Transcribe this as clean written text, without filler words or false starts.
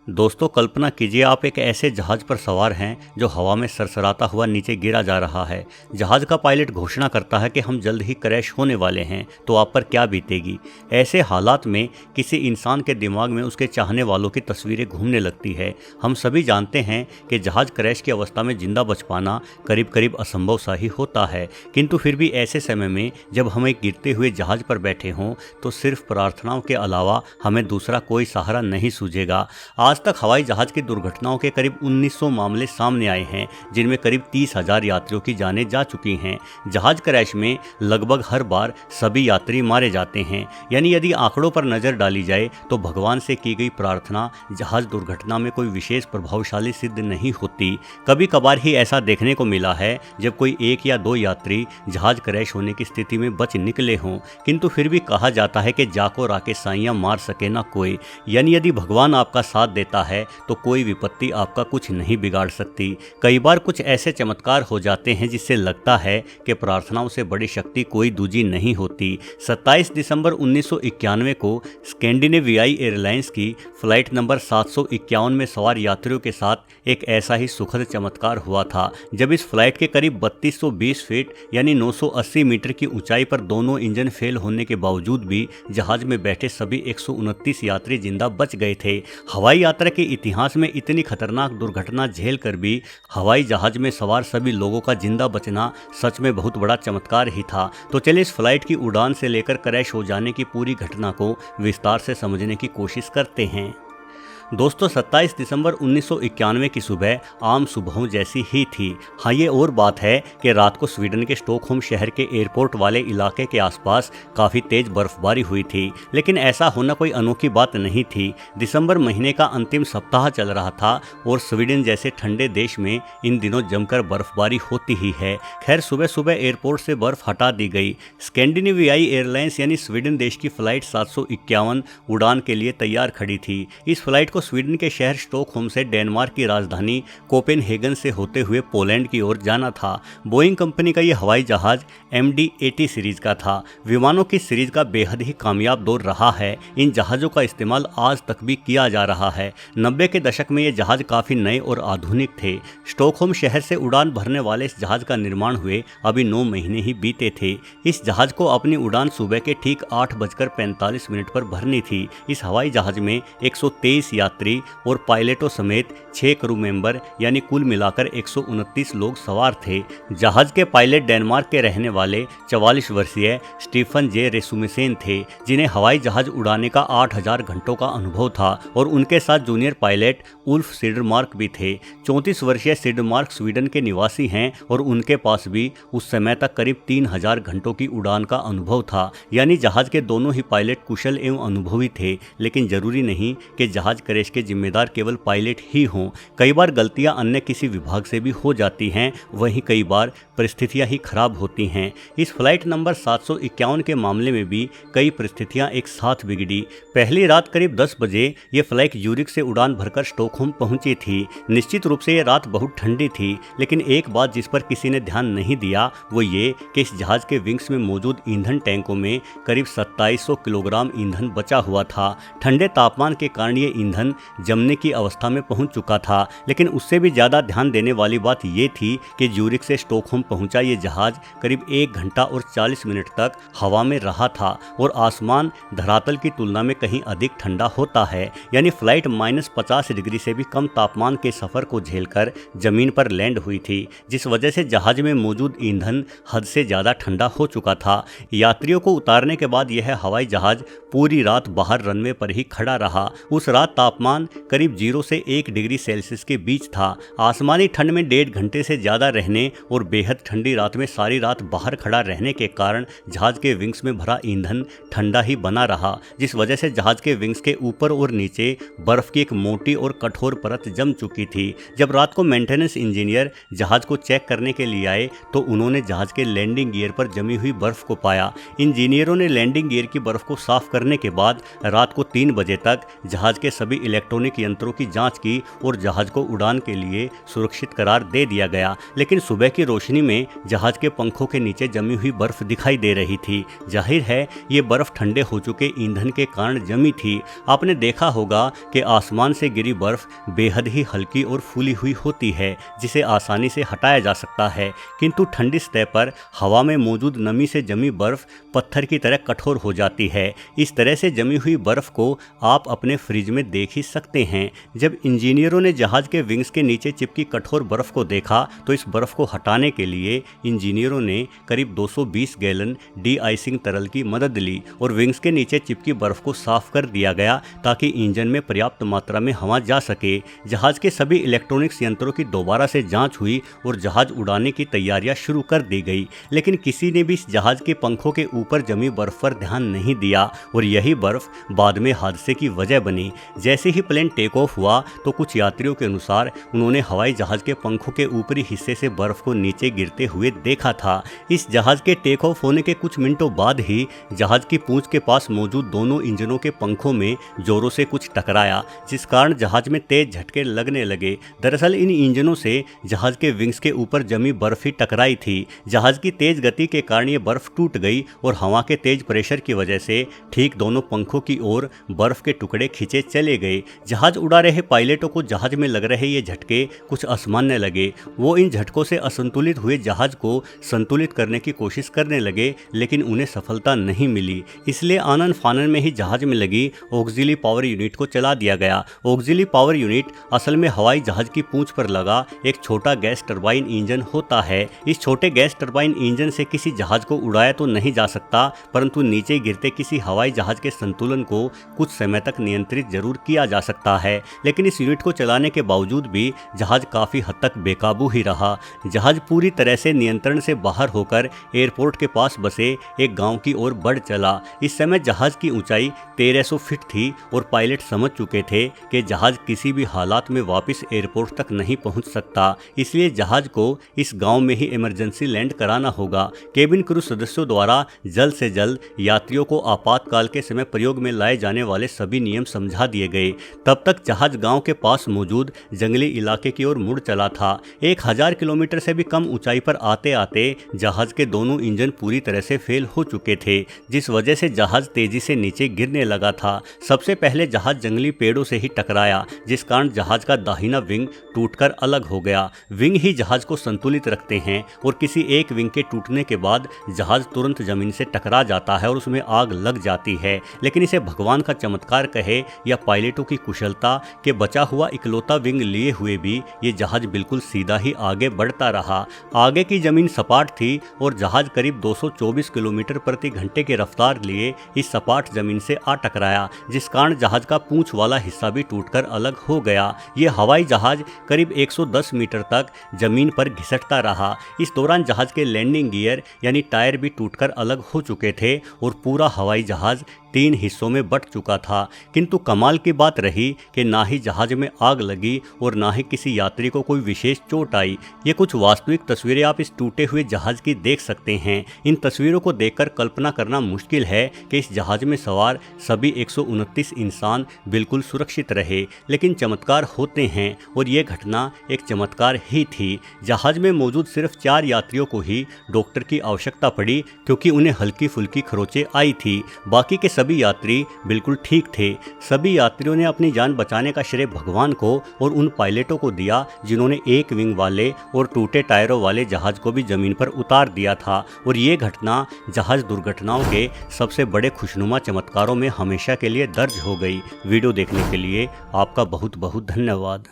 दोस्तों, कल्पना कीजिए आप एक ऐसे जहाज पर सवार हैं जो हवा में सरसराता हुआ नीचे गिरा जा रहा है। जहाज का पायलट घोषणा करता है कि हम जल्द ही क्रैश होने वाले हैं, तो आप पर क्या बीतेगी। ऐसे हालात में किसी इंसान के दिमाग में उसके चाहने वालों की तस्वीरें घूमने लगती है। हम सभी जानते हैं कि जहाज क्रैश की अवस्था में जिंदा बच पाना करीब करीब असंभव सा ही होता है, किंतु फिर भी ऐसे समय में जब हम एक गिरते हुए जहाज पर बैठे हों तो सिर्फ प्रार्थनाओं के अलावा हमें दूसरा कोई सहारा नहीं सूझेगा। आज तक हवाई जहाज की दुर्घटनाओं के करीब 1900 मामले सामने आए हैं, जिनमें करीब 30,000 यात्रियों की जानें जा चुकी हैं। जहाज क्रैश में लगभग हर बार सभी यात्री मारे जाते हैं। यानी यदि आंकड़ों पर नजर डाली जाए तो भगवान से की गई प्रार्थना जहाज दुर्घटना में कोई विशेष प्रभावशाली सिद्ध नहीं होती। कभी कभार ही ऐसा देखने को मिला है जब कोई एक या दो यात्री जहाज क्रैश होने की स्थिति में बच निकले हों, किंतु फिर भी कहा जाता है कि जाको राके साइयां मार सके ना कोई। यानी यदि भगवान आपका साथ देता है तो कोई विपत्ति आपका कुछ नहीं बिगाड़ सकती। कई बार कुछ ऐसे चमत्कार हो जाते हैं जिससे लगता है कि प्रार्थनाओं से बड़ी शक्ति कोई दूजी नहीं होती। 27 दिसंबर 1991 को स्कैंडिनेवियाई एयरलाइंस की फ्लाइट नंबर 751 में सवार यात्रियों के साथ एक ऐसा ही सुखद चमत्कार हुआ था, जब इस फ्लाइट के करीब 3220 फीट यानी 980 मीटर की ऊंचाई पर दोनों इंजन फेल होने के बावजूद भी जहाज में बैठे सभी 129 यात्री जिंदा बच गए थे। हवाई यात्रा के इतिहास में इतनी खतरनाक दुर्घटना झेल कर भी हवाई जहाज में सवार सभी लोगों का जिंदा बचना सच में बहुत बड़ा चमत्कार ही था। तो चलिए इस फ्लाइट की उड़ान से लेकर क्रैश हो जाने की पूरी घटना को विस्तार से समझने की कोशिश करते हैं। दोस्तों, 27 दिसंबर 1991 की सुबह आम सुबहों जैसी ही थी। हाँ, ये और बात है कि रात को स्वीडन के स्टॉकहोम शहर के एयरपोर्ट वाले इलाके के आसपास काफ़ी तेज बर्फबारी हुई थी, लेकिन ऐसा होना कोई अनोखी बात नहीं थी। दिसंबर महीने का अंतिम सप्ताह चल रहा था और स्वीडन जैसे ठंडे देश में इन दिनों जमकर बर्फबारी होती ही है। खैर, सुबह सुबह एयरपोर्ट से बर्फ हटा दी गई। स्कैंडिनेवियाई एयरलाइंस यानी स्वीडन देश की फ्लाइट 751 उड़ान के लिए तैयार खड़ी थी। इस फ्लाइट को स्वीडन के शहर स्टॉकहोम से डेनमार्क की राजधानी कोपेनहेगन से होते हुए पोलैंड की ओर जाना था। बोइंग कंपनी का यह हवाई जहाज MD-80 सीरीज का था। विमानों की सीरीज का बेहद ही कामयाब दौर रहा है। इन जहाज़ों का इस्तेमाल आज तक भी किया जा रहा है। 90 के दशक में ये जहाज़ काफ़ी नए और आधुनिक थे। स्टॉकहोम शहर से उड़ान भरने वाले इस जहाज़ का निर्माण हुए अभी 9 महीने ही बीते थे। इस जहाज़ को अपनी उड़ान सुबह के ठीक 8:45 पर भरनी थी। इस हवाई जहाज़ में 123 यात्री और पायलटों समेत 6 क्रू मेंबर यानी कुल मिलाकर 129 लोग सवार थे। जहाज के पायलट डेनमार्क के रहने वाले 44 वर्षीय स्टीफन जे रेसुमेसेन थे, जिन्हें हवाई जहाज उड़ाने का 8000 घंटों का अनुभव था, और उनके साथ जूनियर पायलट उल्फ सिडरमार्क भी थे। 34 वर्षीय सिडरमार्क स्वीडन के निवासी हैं और उनके पास भी उस समय तक करीब 3000 घंटों की उड़ान का अनुभव था। यानी जहाज के दोनों ही पायलट कुशल एवं अनुभवी थे, लेकिन जरूरी नहीं कि जहाज क्रैश के जिम्मेदार केवल पायलट ही हों। कई बार गलतियां अन्य किसी विभाग से भी हो जाती हैं, वहीं कई बार परिस्थितियां ही खराब होती हैं। इस फ्लाइट नंबर 751 के मामले में भी कई परिस्थितियां एक साथ बिगड़ी। पहली रात करीब 10 बजे ये फ्लाइट यूरिक से उड़ान भरकर स्टॉकहोम पहुंची थी। निश्चित रूप से ये रात बहुत ठंडी थी, लेकिन एक बात जिस पर किसी ने ध्यान नहीं दिया वो ये कि इस जहाज के विंग्स में मौजूद ईंधन टैंकों में करीब 2700 किलोग्राम ईंधन बचा हुआ था। ठंडे तापमान के कारण ये ईंधन जमने की अवस्था में पहुंच चुका था, लेकिन उससे भी ज़्यादा ध्यान देने वाली बात ये थी कि ज्यूरिख से स्टॉकहोम पहुंचा ये जहाज करीब 1 घंटा और 40 मिनट तक हवा में रहा था, और आसमान धरातल की तुलना में कहीं अधिक ठंडा होता है। यानी फ्लाइट -50 डिग्री से भी कम तापमान के सफ़र को झेलकर जमीन पर लैंड हुई थी, जिस वजह से जहाज में मौजूद ईंधन हद से ज़्यादा ठंडा हो चुका था। यात्रियों को उतारने के बाद यह हवाई जहाज पूरी रात बाहर रनवे पर ही खड़ा रहा। उस रात तापमान करीब 0 से 1 डिग्री सेल्सियस के बीच था। आसमानी ठंड में 1.5 घंटे से ज़्यादा रहने और बेहद ठंडी रात में सारी रात बाहर खड़ा रहने के कारण जहाज के विंग्स में भरा ईंधन ठंडा ही बना रहा, जिस वजह से जहाज के विंग्स के ऊपर और नीचे बर्फ की एक मोटी और कठोर परत जम चुकी थी। जब रात को मेंटेनेंस इंजीनियर जहाज को चेक करने के लिए आए तो उन्होंने जहाज के लैंडिंग गियर पर जमी हुई बर्फ को पाया। इंजीनियरों ने लैंडिंग गियर की बर्फ को साफ करने के बाद रात को 3 बजे तक जहाज के सभी इलेक्ट्रॉनिक यंत्रों की जांच की और जहाज को उड़ान के लिए सुरक्षित करार दे दिया गया। लेकिन सुबह की रोशनी में जहाज के पंखों के नीचे जमी हुई बर्फ दिखाई दे रही थी। जाहिर है ये बर्फ ठंडे हो चुके ईंधन के कारण जमी थी। आपने देखा होगा कि आसमान से गिरी बर्फ बेहद ही हल्की और फूली हुई होती है, जिसे आसानी से हटाया जा सकता है, किंतु ठंडी सतह पर हवा में मौजूद नमी से जमी बर्फ पत्थर की तरह कठोर हो जाती है। इस तरह से जमी हुई बर्फ को आप अपने फ्रिज में देख ही सकते हैं। जब इंजीनियरों ने जहाज के विंग्स के नीचे चिपकी कठोर बर्फ को देखा तो इस बर्फ को हटाने के लिए इंजीनियरों ने करीब 220 गैलन डी आइसिंग तरल की मदद ली और विंग्स के नीचे चिपकी बर्फ को साफ कर दिया गया ताकि इंजन में पर्याप्त मात्रा में हवा जा सके। जहाज के सभी इलेक्ट्रॉनिक्स यंत्रों की दोबारा से जांच हुई और जहाज उड़ाने की तैयारियां शुरू कर दी गई। लेकिन किसी ने भी इस जहाज के पंखों के ऊपर जमी बर्फ पर ध्यान नहीं दिया और यही बर्फ बाद में हादसे की वजह बनी। जैसे ही प्लेन टेक ऑफ हुआ तो कुछ यात्रियों के अनुसार उन्होंने हवाई जहाज के पंखों के ऊपरी हिस्से से बर्फ को नीचे गिरते हुए देखा था। इस जहाज के टेक ऑफ होने के कुछ मिनटों बाद ही जहाज की पूंछ के पास मौजूद दोनों इंजनों के पंखों में जोरों से कुछ टकराया, जिस कारण जहाज में तेज झटके लगने लगे। दरअसल इन इंजनों से जहाज के विंग्स के ऊपर जमी बर्फ ही टकराई थी। जहाज की तेज गति के कारण ये बर्फ टूट गई और हवा के तेज प्रेशर की वजह से ठीक दोनों पंखों की ओर बर्फ के टुकड़े खींचे चले गए। जहाज उड़ा रहे पायलटों को जहाज में लग रहे ये झटके कुछ असामान्य लगे। वो इन झटकों से असंतुलित हुए जहाज को संतुलित करने की कोशिश करने लगे, लेकिन उन्हें सफलता नहीं मिली। इसलिए आनन फानन में ही जहाज में लगी ऑक्सिलरी पावर यूनिट को चला दिया गया। ऑक्सिलरी पावर यूनिट असल में हवाई जहाज की पूंछ पर लगा एक छोटा गैस टरबाइन इंजन होता है। इस छोटे गैस टरबाइन इंजन से किसी जहाज को उड़ाया तो नहीं जा सकता, परंतु नीचे गिरते किसी हवाई जहाज के संतुलन को कुछ समय तक नियंत्रित जरूर किया जा सकता है। लेकिन इस यूनिट को चलाने के बावजूद भी जहाज काफी हद तक बेकाबू ही रहा। जहाज पूरी तरह से नियंत्रण से बाहर होकर एयरपोर्ट के पास बसे एक गांव की ओर बढ़ चला। इस समय जहाज की ऊंचाई 1300 फीट थी और पायलट समझ चुके थे कि जहाज किसी भी हालात में वापस एयरपोर्ट तक नहीं पहुंच सकता, इसलिए जहाज को इस गांव में ही इमरजेंसी लैंड कराना होगा। केबिन क्रू सदस्यों द्वारा जल्द से जल्द यात्रियों को आपातकाल के समय प्रयोग में लाए जाने वाले सभी नियम समझा दिए गए। तब तक जहाज गांव के पास मौजूद जंगली इलाके की ओर मुड़ चला था। 1000 किलोमीटर से भी कम ऊंचाई पर आते आते जहाज के दोनों इंजन पूरी तरह से फेल हो चुके थे, जिस वजह से जहाज तेजी से नीचे गिरने लगा था। सबसे पहले जहाज जंगली पेड़ों से ही टकराया, जिस कारण जहाज का दाहिना विंग टूटकर अलग हो गया। विंग ही जहाज को संतुलित रखते हैं और किसी एक विंग के टूटने के बाद जहाज तुरंत जमीन से टकरा जाता है और उसमें आग लग जाती है। लेकिन इसे भगवान का चमत्कार कहे या पायलटों की कुशलता के बचा हुआ इकलौता विंग लिए हुए भी ये जहाज बिल्कुल सीधा ही आगे बढ़ता रहा। आगे की जमीन सपाट थी और जहाज करीब 224 किलोमीटर प्रति घंटे की रफ्तार लिए इस सपाट जमीन से आ टकराया, जिस कारण जहाज का पूंछ वाला हिस्सा भी टूटकर अलग हो गया। ये हवाई जहाज करीब 110 मीटर तक जमीन पर घिसटता रहा। इस दौरान जहाज के लैंडिंग गियर यानी टायर भी टूटकर अलग हो चुके थे और पूरा हवाई जहाज 3 हिस्सों में बंट चुका था। किंतु कमाल की बात रही कि ना ही जहाज में आग लगी और ना ही किसी यात्री को कोई विशेष चोट आई। ये कुछ वास्तविक तस्वीरें आप इस टूटे हुए जहाज की देख सकते हैं। इन तस्वीरों को देखकर कल्पना करना मुश्किल है कि इस जहाज में सवार सभी 129 इंसान बिल्कुल सुरक्षित रहे। लेकिन चमत्कार होते हैं और ये घटना एक चमत्कार ही थी। जहाज में मौजूद सिर्फ 4 यात्रियों को ही डॉक्टर की आवश्यकता पड़ी, क्योंकि उन्हें हल्की फुल्की खरोंचें आई थी। बाकी के सभी यात्री बिल्कुल ठीक थे। सभी यात्रियों ने अपनी जान बचाने का श्रेय भगवान को और उन पायलटों को दिया जिन्होंने एक विंग वाले और टूटे टायरों वाले जहाज को भी जमीन पर उतार दिया था। और ये घटना जहाज दुर्घटनाओं के सबसे बड़े खुशनुमा चमत्कारों में हमेशा के लिए दर्ज हो गई। वीडियो देखने के लिए आपका बहुत बहुत धन्यवाद।